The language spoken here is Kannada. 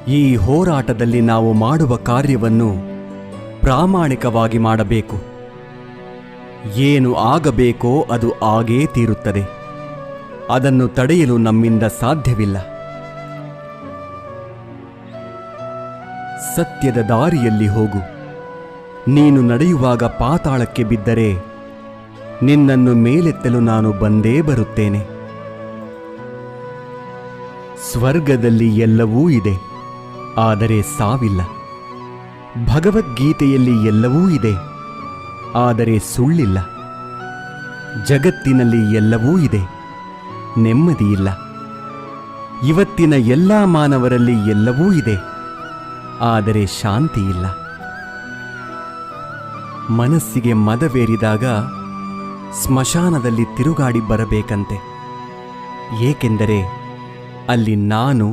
ಈ ಹೋರಾಟದಲ್ಲಿ ನಾವು ಮಾಡುವ ಕಾರ್ಯವನ್ನು ಪ್ರಾಮಾಣಿಕವಾಗಿ ಮಾಡಬೇಕು. ಏನು ಆಗಬೇಕೋ ಅದು ಆಗೇ ತೀರುತ್ತದೆ. ಅದನ್ನು ತಡೆಯಲು ನಮ್ಮಿಂದ ಸಾಧ್ಯವಿಲ್ಲ. ಸತ್ಯದ ದಾರಿಯಲ್ಲಿ ಹೋಗು. ನೀನು ನಡೆಯುವಾಗ ಪಾತಾಳಕ್ಕೆ ಬಿದ್ದರೆ ನಿನ್ನನ್ನು ಮೇಲೆತ್ತಲು ನಾನು ಬಂದೇ ಬರುತ್ತೇನೆ. ಸ್ವರ್ಗದಲ್ಲಿ ಎಲ್ಲವೂ ಇದೆ, ಆದರೆ ಸಾವಿಲ್ಲ. ಭಗವದ್ಗೀತೆಯಲ್ಲಿ ಎಲ್ಲವೂ ಇದೆ, ಆದರೆ ಸುಳ್ಳಿಲ್ಲ. ಜಗತ್ತಿನಲ್ಲಿ ಎಲ್ಲವೂ ಇದೆ, ನೆಮ್ಮದಿಯಿಲ್ಲ. ಇವತ್ತಿನ ಎಲ್ಲ ಮಾನವರಲ್ಲಿ ಎಲ್ಲವೂ ಇದೆ, ಆದರೆ ಶಾಂತಿಯಿಲ್ಲ. ಮನಸ್ಸಿಗೆ ಮದವೇರಿದಾಗ ಸ್ಮಶಾನದಲ್ಲಿ ತಿರುಗಾಡಿ ಬರಬೇಕಂತೆ. ಏಕೆಂದರೆ ಅಲ್ಲಿ ನಾನು